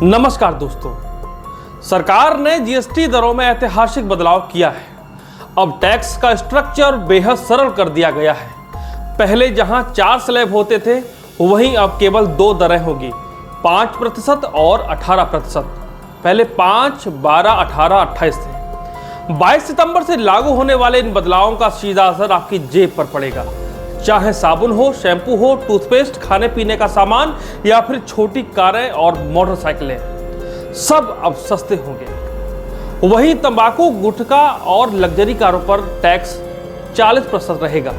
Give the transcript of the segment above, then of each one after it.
नमस्कार दोस्तों, सरकार ने जीएसटी दरों में ऐतिहासिक बदलाव किया है। अब टैक्स का स्ट्रक्चर बेहद सरल कर दिया गया है। पहले जहां 4 स्लैब होते थे, वहीं अब केवल 2 दरें होगी, 5% और 18%। पहले 5, 12, 18, 28 थे। 22 सितंबर से लागू होने वाले इन बदलावों का सीधा असर आपकी जेब पर पड़ेगा। चाहे साबुन हो, शैम्पू हो, टूथपेस्ट, खाने पीने का सामान या फिर छोटी कारें और मोटरसाइकिलें, सब अब सस्ते होंगे। वहीं तंबाकू, गुटखा और लग्जरी कारों पर टैक्स 40% रहेगा।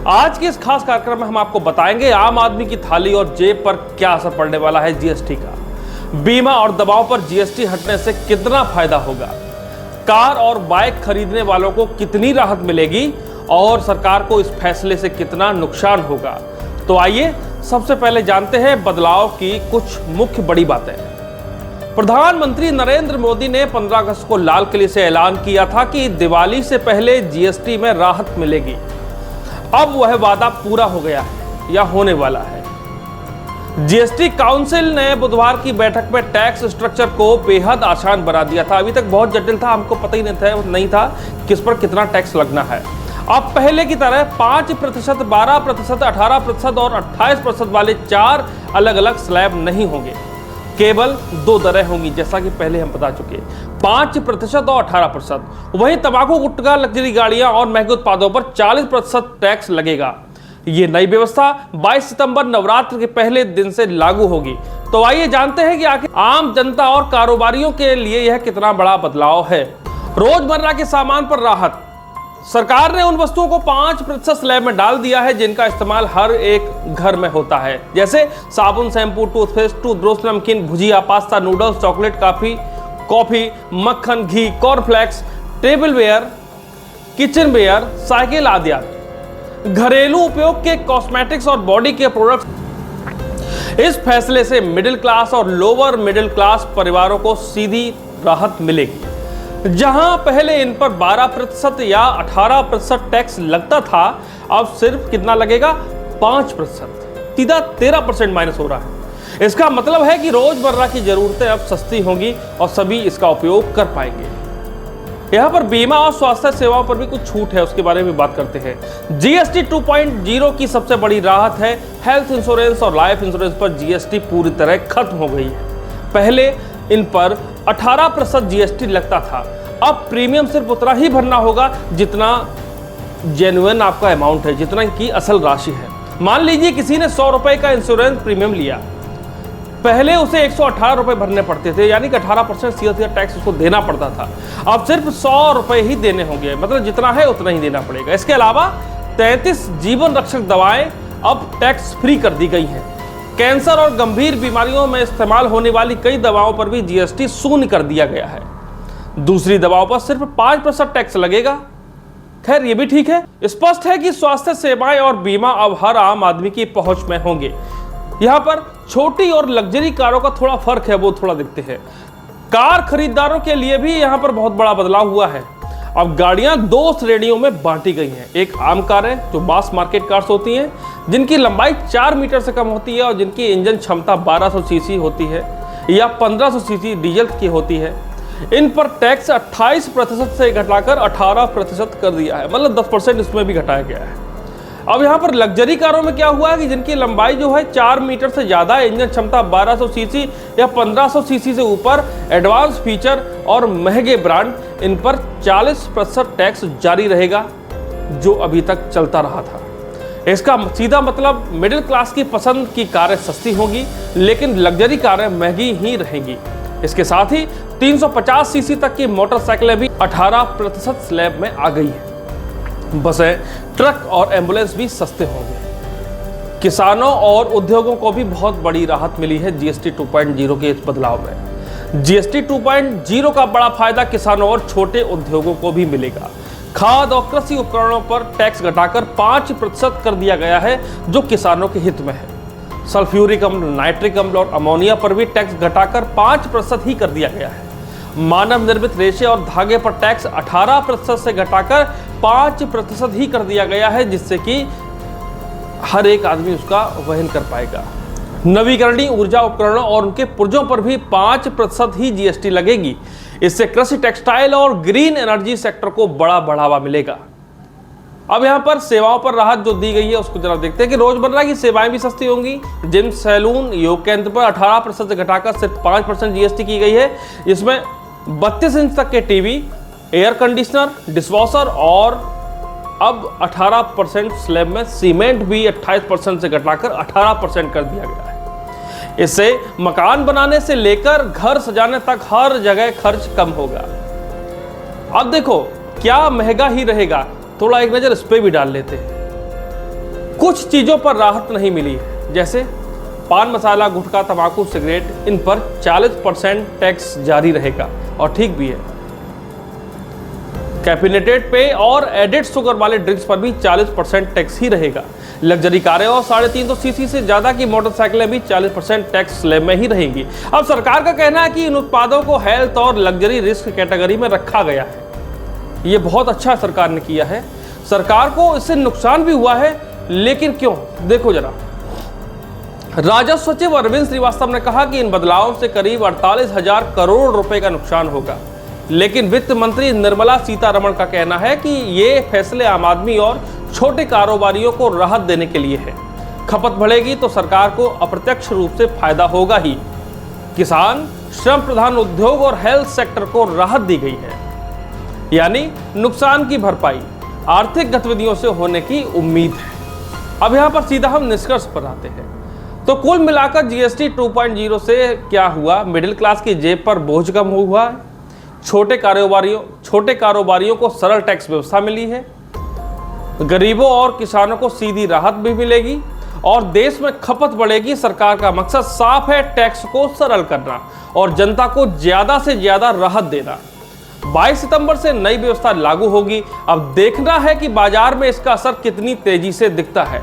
आज के इस खास कार्यक्रम में हम आपको बताएंगे आम आदमी की थाली और जेब पर क्या असर पड़ने वाला है जीएसटी का। बीमा और दवाओं पर जीएसटी हटने से कितना फायदा होगा, कार और बाइक खरीदने वालों को कितनी राहत मिलेगी और सरकार को इस फैसले से कितना नुकसान होगा। तो आइए सबसे पहले जानते हैं बदलाव की कुछ मुख्य बड़ी बातें। प्रधानमंत्री नरेंद्र मोदी ने 15 अगस्त को लाल किले से ऐलान किया था कि दिवाली से पहले जीएसटी में राहत मिलेगी। अब वह वादा पूरा हो गया है या होने वाला है। जीएसटी काउंसिल ने बुधवार की बैठक में टैक्स स्ट्रक्चर को बेहद आसान बना दिया था। अभी तक बहुत जटिल था, हमको पता ही नहीं था किस पर कितना टैक्स लगना है। अब पहले की तरह 5%, 12%, 18% और 28% वाले 4 अलग अलग स्लैब नहीं होंगे, केवल 2 दरें होंगी, जैसा कि पहले हम बता चुके, 5% और 18%। वहीं तंबाकू, गुटखा, लग्जरी गाड़ियां और महंगे उत्पादों पर 40% टैक्स लगेगा। ये नई व्यवस्था 22 सितंबर नवरात्र के पहले दिन से लागू होगी। तो आइए जानते हैं कि आखिर आम जनता और कारोबारियों के लिए यह कितना बड़ा बदलाव है। रोजमर्रा के सामान पर राहत। सरकार ने उन वस्तुओं को 5% स्लैब में डाल दिया है जिनका इस्तेमाल हर एक घर में होता है, जैसे साबुन, शैम्पू, टूथपेस्ट, टूथब्रश, नमकीन, भुजिया, पास्ता, नूडल्स, चॉकलेट, कॉफी, मक्खन, घी, cornflakes, tableware, kitchenware, cycle आदि। घरेलू उपयोग के कॉस्मेटिक्स और बॉडी के प्रोडक्ट्स। इस फैसले से मिडिल क्लास और लोअर मिडिल क्लास परिवारों को सीधी राहत मिलेगी। जहां पहले इन पर 12% या 18% टैक्स लगता था, अब सिर्फ कितना लगेगा, 5%। सीधा 13% माइनस हो रहा है। इसका मतलब है कि रोजमर्रा की जरूरतें अब सस्ती होंगी और सभी इसका उपयोग कर पाएंगे। यहां पर बीमा और स्वास्थ्य सेवाओं पर भी कुछ छूट है, उसके बारे में बात करते हैं। जीएसटी 2.0 की सबसे बड़ी राहत है हेल्थ इंश्योरेंस और लाइफ इंश्योरेंस पर जीएसटी पूरी तरह खत्म हो गई है। पहले इन पर 18% जीएसटी लगता था। अब प्रीमियम सिर्फ उतना ही भरना होगा जितना जेन्युइन आपका अमाउंट है, जितना की असल राशि है। मान लीजिए किसी ने 100 रुपए का इंश्योरेंस प्रीमियम लिया, पहले उसे 118 रुपए भरने पड़ते थे, यानी कि 18% सीधा टैक्स उसको देना पड़ता था। अब सिर्फ 100 रुपए ही देने होंगे, मतलब जितना है उतना ही देना पड़ेगा। इसके अलावा 33 जीवन रक्षक दवाएं अब टैक्स फ्री कर दी गई हैं। कैंसर और गंभीर बीमारियों में इस्तेमाल होने वाली कई दवाओं पर भी जीएसटी शून्य कर दिया गया है। दूसरी दवाओं पर सिर्फ 5% टैक्स लगेगा। खैर, ये भी ठीक है। स्पष्ट है कि स्वास्थ्य सेवाएं और बीमा अब हर आम आदमी की पहुंच में होंगे। यहाँ पर छोटी और लग्जरी कारों का थोड़ा फर्क है, वो थोड़ा देखते हैं। कार खरीदारों के लिए भी यहाँ पर बहुत बड़ा बदलाव हुआ है। अब गाड़ियां 2 श्रेणियों में बांटी गई हैं। एक आम कारें जो मास मार्केट कार्स होती हैं, जिनकी लंबाई 4 मीटर से कम होती है और जिनकी इंजन क्षमता 1200 सीसी होती है या 1500 सीसी डीजल की होती है। इन पर टैक्स 28% से घटाकर 18% कर दिया है, मतलब 10% इसमें भी घटाया गया है। अब यहाँ पर लग्जरी कारों में क्या हुआ है कि जिनकी लंबाई जो है 4 मीटर से ज़्यादा, इंजन क्षमता 1200 सीसी या 1500 सीसी से ऊपर, एडवांस फीचर और महंगे ब्रांड, इन पर 40% टैक्स जारी रहेगा, जो अभी तक चलता रहा था। इसका सीधा मतलब मिडिल क्लास की पसंद की कारें सस्ती होंगी, लेकिन लग्जरी कारें महंगी ही रहेंगी। इसके साथ ही 350 सीसी तक की मोटरसाइकिलें भी 18% स्लैब में आ गई है। बसें, ट्रक और एम्बुलेंस भी सस्ते होंगे। किसानों और उद्योगों को भी बहुत बड़ी राहत मिली है जीएसटी 2.0 के इस बदलाव में। जीएसटी 2.0 का बड़ा फायदा किसानों और छोटे उद्योगों को भी मिलेगा। खाद और कृषि उपकरणों पर टैक्स घटाकर 5% कर दिया गया है, जो किसानों के हित में है। सल्फ्यूरिक अम्ल, नाइट्रिक अम्ल और अमोनिया पर भी टैक्स घटाकर 5% ही कर दिया गया है। मानव निर्मित रेशे और धागे पर टैक्स 18% से घटाकर 5% ही कर दिया गया है, जिससे कि हर एक आदमी उसका वहन कर पाएगा। नवीकरणीय ऊर्जा उपकरणों और उनके पुर्जों पर भी 5% ही जीएसटी लगेगी। इससे कृषि, टेक्सटाइल और ग्रीन एनर्जी सेक्टर को बड़ा बढ़ावा मिलेगा। अब यहाँ पर सेवाओं पर राहत जो दी गई है उसको जरा देखते हैं कि रोजमर्रा की सेवाएं भी सस्ती होंगी। जिम, सैलून, योग केंद्र पर 18% से घटाकर सिर्फ 5% जीएसटी की गई है। इसमें 32 इंच तक के टीवी, एयर कंडीशनर, डिशवॉशर और अब 18% स्लैब में सीमेंट भी 28% से घटाकर 18% कर दिया गया है। इससे मकान बनाने से लेकर घर सजाने तक हर जगह खर्च कम होगा। अब देखो क्या महंगा ही रहेगा, थोड़ा एक नजर इस पे भी डाल लेते हैं। कुछ चीजों पर राहत नहीं मिली है, जैसे पान मसाला, गुटखा, तंबाकू, सिगरेट, इन पर 40% टैक्स जारी रहेगा और ठीक भी है। कैफीनेटेड पेय और एडेड शुगर वाले ड्रिंक्स पर भी 40% टैक्स ही रहेगा। लग्जरी कारें और 350 सीसी से ज्यादा की मोटरसाइकिलें भी 40% टैक्स स्लैब में ही रहेंगी। अब सरकार का कहना है कि इन उत्पादों को हेल्थ और लग्जरी रिस्क कैटेगरी में रखा गया है। ये बहुत अच्छा सरकार ने किया है। सरकार को इससे नुकसान भी हुआ है, लेकिन क्यों, देखो जरा। राजस्व सचिव अरविंद श्रीवास्तव ने कहा कि इन बदलावों से करीब 48,000 करोड़ रुपए का नुकसान होगा, लेकिन वित्त मंत्री निर्मला सीतारमण का कहना है कि ये फैसले आम आदमी और छोटे कारोबारियों को राहत देने के लिए है। खपत बढ़ेगी तो सरकार को अप्रत्यक्ष रूप से फायदा होगा ही। किसान, श्रम प्रधान उद्योग और हेल्थ सेक्टर को राहत दी गई है, यानी नुकसान की भरपाई आर्थिक गतिविधियों से होने की उम्मीद है। अब यहां पर सीधा हम निष्कर्ष पर आते हैं। तो कुल मिलाकर जीएसटी 2.0 से क्या हुआ, मिडिल क्लास की जेब पर बोझ कम हुआ है, छोटे कारोबारियों को सरल टैक्स व्यवस्था मिली है, गरीबों और किसानों को सीधी राहत भी मिलेगी और देश में खपत बढ़ेगी। सरकार का मकसद साफ है, टैक्स को सरल करना और जनता को ज्यादा से ज्यादा राहत देना। 22 सितंबर से नई व्यवस्था लागू होगी। अब देखना है कि बाजार में इसका असर कितनी तेजी से दिखता है।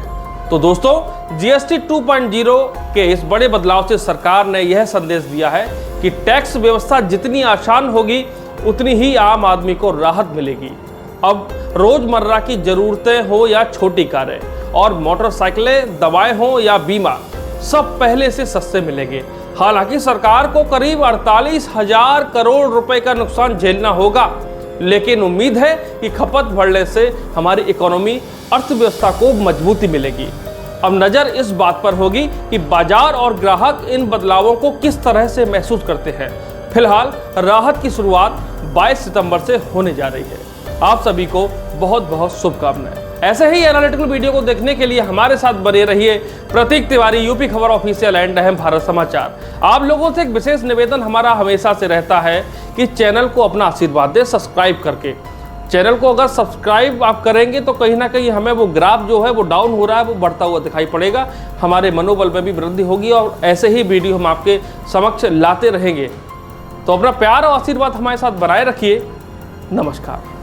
तो दोस्तों, जीएसटी 2.0 के इस बड़े बदलाव से सरकार ने यह संदेश दिया है कि टैक्स व्यवस्था जितनी आसान होगी उतनी ही आम आदमी को राहत मिलेगी। अब रोजमर्रा की जरूरतें हो या छोटी कारें और मोटरसाइकिलें, दवाएं हो या बीमा, सब पहले से सस्ते मिलेंगे। हालांकि सरकार को करीब 48,000 करोड़ रुपए का नुकसान झेलना होगा, लेकिन उम्मीद है कि खपत बढ़ने से हमारी इकोनॉमी, अर्थव्यवस्था को मजबूती मिलेगी। अब नजर इस बात पर होगी कि बाजार और ग्राहक इन बदलावों को किस तरह से महसूस करते हैं। फिलहाल राहत की शुरुआत 22 सितंबर से होने जा रही है। आप सभी को बहुत बहुत शुभकामनाएं। ऐसे ही एनालिटिकल वीडियो को देखने के लिए हमारे साथ बने रहिए। प्रतीक तिवारी, यूपी खबर ऑफिशियल एंड अहम भारत समाचार। आप लोगों से एक विशेष निवेदन हमारा हमेशा से रहता है कि चैनल को अपना आशीर्वाद दे सब्सक्राइब करके। चैनल को अगर सब्सक्राइब आप करेंगे तो कहीं ना कहीं हमें वो ग्राफ जो है वो डाउन हो रहा है, वो बढ़ता हुआ दिखाई पड़ेगा। हमारे मनोबल में भी वृद्धि होगी और ऐसे ही वीडियो हम आपके समक्ष लाते रहेंगे। तो अपना प्यार और आशीर्वाद हमारे साथ बनाए रखिए। नमस्कार।